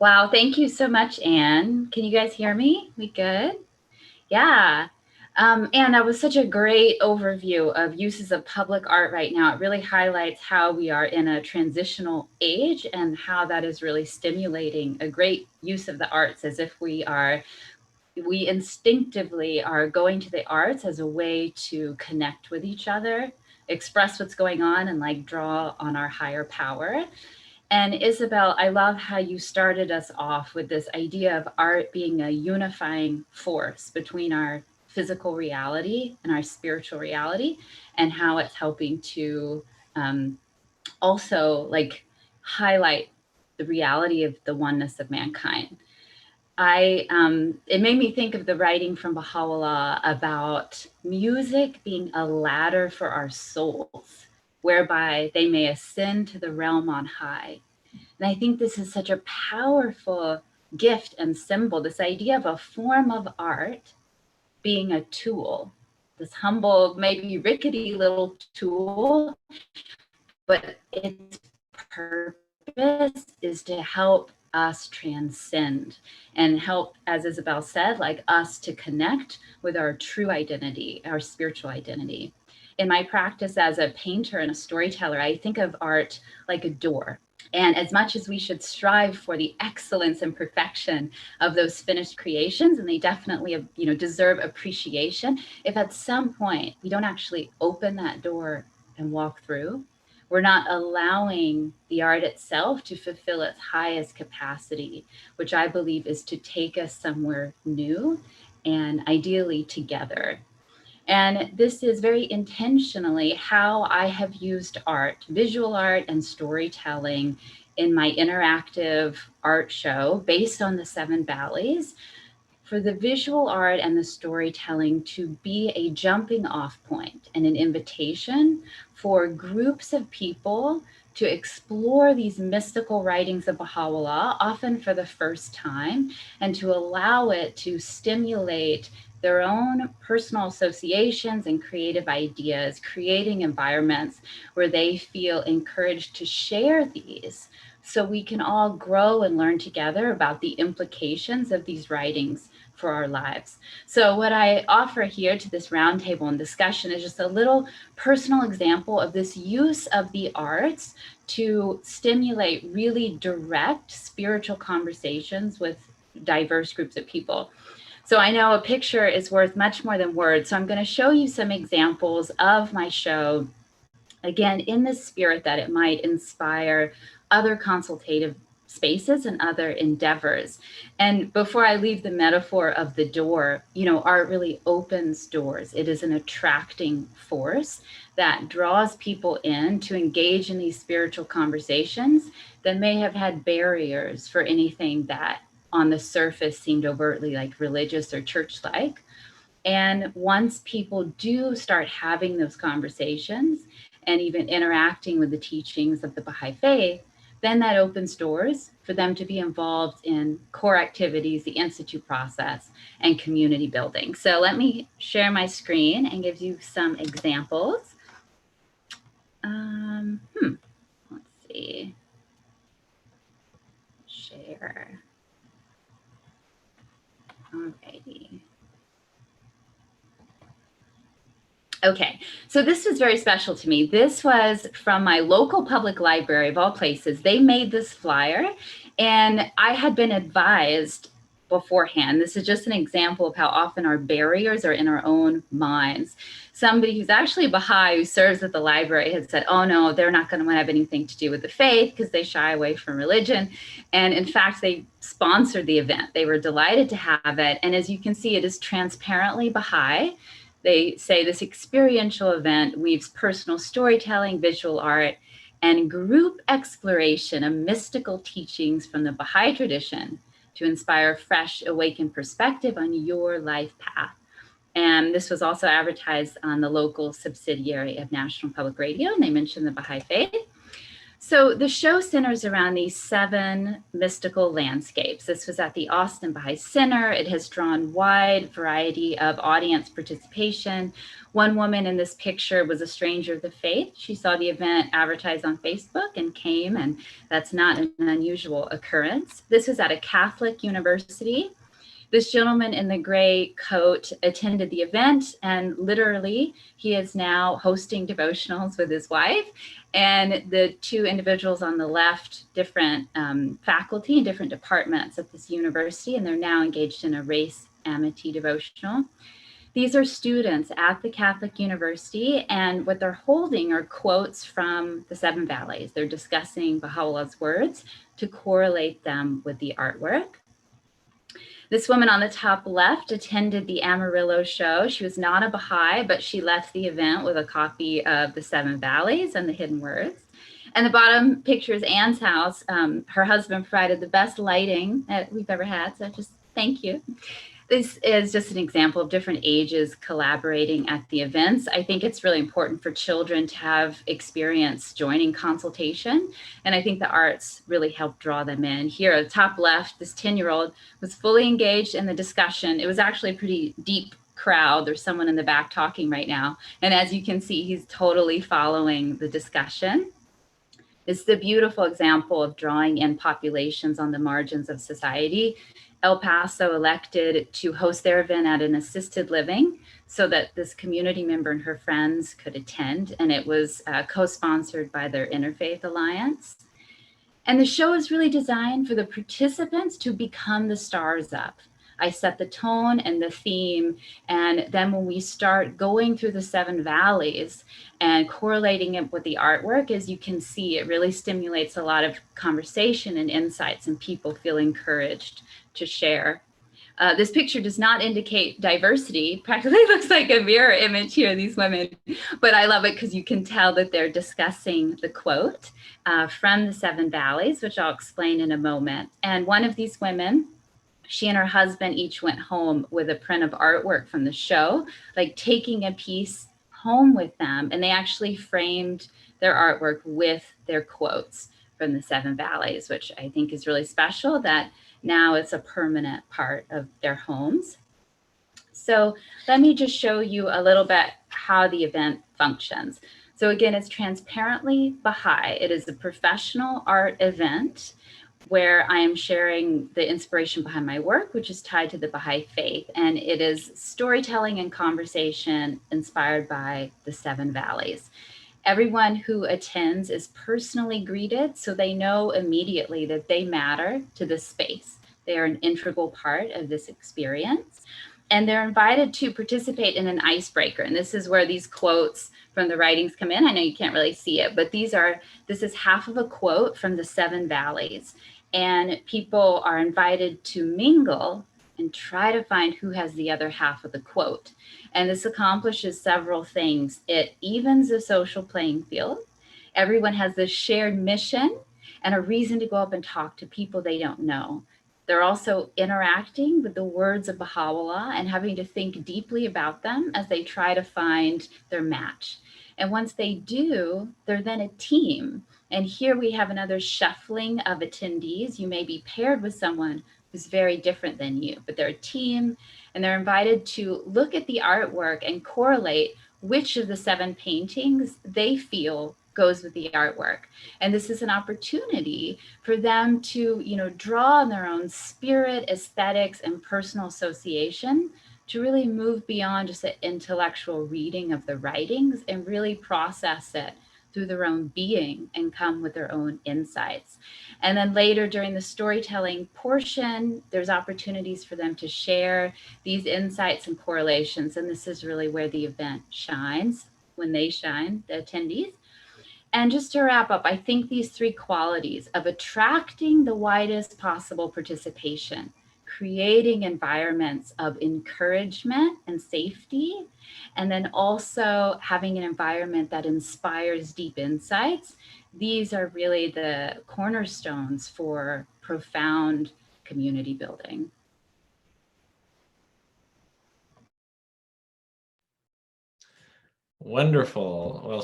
Wow, thank you so much, Anne. Can you guys hear me? We good? Yeah. And that was such a great overview of uses of public art right now. It really highlights how we are in a transitional age and how that is really stimulating a great use of the arts, as if we instinctively are going to the arts as a way to connect with each other, express what's going on, and like draw on our higher power. And Isabel, I love how you started us off with this idea of art being a unifying force between our physical reality and our spiritual reality, and how it's helping to um, also like highlight the reality of the oneness of mankind. It made me think of the writing from Baha'u'llah about music being a ladder for our souls, whereby they may ascend to the realm on high. And I think this is such a powerful gift and symbol, this idea of a form of art being a tool, this humble, maybe rickety little tool, but its purpose is to help us transcend and help, as Isabel said, like us to connect with our true identity, our spiritual identity. In my practice as a painter and a storyteller, I think of art like a door. And as much as we should strive for the excellence and perfection of those finished creations, and they definitely, deserve appreciation, if at some point we don't actually open that door and walk through, we're not allowing the art itself to fulfill its highest capacity, which I believe is to take us somewhere new and ideally together. And this is very intentionally how I have used art, visual art, and storytelling in my interactive art show based on the seven valleys, for the visual art and the storytelling to be a jumping off point and an invitation for groups of people to explore these mystical writings of Baha'u'llah, often for the first time, and to allow it to stimulate their own personal associations and creative ideas, creating environments where they feel encouraged to share these, so we can all grow and learn together about the implications of these writings for our lives. So what I offer here to this roundtable and discussion is just a little personal example of this use of the arts to stimulate really direct spiritual conversations with diverse groups of people. So I know a picture is worth much more than words. So I'm going to show you some examples of my show, again, in the spirit that it might inspire other consultative spaces and other endeavors. And before I leave the metaphor of the door, art really opens doors. It is an attracting force that draws people in to engage in these spiritual conversations that may have had barriers for anything that on the surface seemed overtly like religious or church-like. And once people do start having those conversations and even interacting with the teachings of the Baha'i faith, then that opens doors for them to be involved in core activities, the institute process, and community building. So let me share my screen and give you some examples. Let's see. Share. Alrighty. Okay, so this was very special to me. This was from my local public library of all places. They made this flyer, and I had been advised beforehand. This is just an example of how often our barriers are in our own minds. Somebody who's actually Baha'i who serves at the library had said, oh no, they're not going to have anything to do with the faith because they shy away from religion. And in fact, they sponsored the event. They were delighted to have it. And as you can see, it is transparently Baha'i. They say this experiential event weaves personal storytelling, visual art, and group exploration of mystical teachings from the Baha'i tradition to inspire fresh, awakened perspective on your life path. And this was also advertised on the local subsidiary of National Public Radio, and they mentioned the Baha'i faith. So the show centers around these 7 mystical landscapes. This was at the Austin Baha'i Center. It has drawn wide variety of audience participation. One woman in this picture was a stranger of the faith. She saw the event advertised on Facebook and came, and that's not an unusual occurrence. This was at a Catholic university. This gentleman in the gray coat attended the event, and literally he is now hosting devotionals with his wife. And the 2 individuals on the left, different faculty in different departments at this university, and they're now engaged in a race amity devotional. These are students at the Catholic University, and what they're holding are quotes from the 7 Valleys. They're discussing Baha'u'llah's words to correlate them with the artwork. This woman on the top left attended the Amarillo show. She was not a Baha'i, but she left the event with a copy of the 7 Valleys and the Hidden Words. And the bottom picture is Anne's house. Her husband provided the best lighting that we've ever had, so just thank you. This is just an example of different ages collaborating at the events. I think it's really important for children to have experience joining consultation, and I think the arts really help draw them in. Here at the top left, this 10-year-old was fully engaged in the discussion. It was actually a pretty deep crowd. There's someone in the back talking right now, and as you can see, he's totally following the discussion. It's the beautiful example of drawing in populations on the margins of society. El Paso elected to host their event at an assisted living so that this community member and her friends could attend, and it was co-sponsored by their Interfaith Alliance. And the show is really designed for the participants to become the stars up. I set the tone and the theme, and then when we start going through the 7 valleys and correlating it with the artwork, as you can see, it really stimulates a lot of conversation and insights, and people feel encouraged to share. This picture does not indicate diversity. Practically looks like a mirror image here, these women, but I love it because you can tell that they're discussing the quote from the 7 valleys, which I'll explain in a moment. And one of these women, she and her husband each went home with a print of artwork from the show, like taking a piece home with them. And they actually framed their artwork with their quotes from the 7 valleys, which I think is really special, that now it's a permanent part of their homes. So let me just show you a little bit how the event functions. So again, it's transparently Baha'i. It is a professional art event where I am sharing the inspiration behind my work, which is tied to the Baha'i faith. And it is storytelling and conversation inspired by the 7 valleys. Everyone who attends is personally greeted, so they know immediately that they matter to this space. They are an integral part of this experience. And they're invited to participate in an icebreaker. And this is where these quotes from the writings come in. I know you can't really see it, but this is half of a quote from the 7 valleys. And people are invited to mingle and try to find who has the other half of the quote. And this accomplishes several things. It evens the social playing field. Everyone has this shared mission and a reason to go up and talk to people they don't know. They're also interacting with the words of Baha'u'llah and having to think deeply about them as they try to find their match. And once they do, they're then a team. And here we have another shuffling of attendees. You may be paired with someone who's very different than you, but they're a team, and they're invited to look at the artwork and correlate which of the 7 paintings they feel goes with the artwork. And this is an opportunity for them to, draw on their own spirit, aesthetics, and personal association to really move beyond just the intellectual reading of the writings and really process it through their own being and come with their own insights. And then later during the storytelling portion, there's opportunities for them to share these insights and correlations. And this is really where the event shines, when they shine, the attendees. And just to wrap up, I think these 3 qualities of attracting the widest possible participation, creating environments of encouragement and safety, and then also having an environment that inspires deep insights, these are really the cornerstones for profound community building. Wonderful. Well,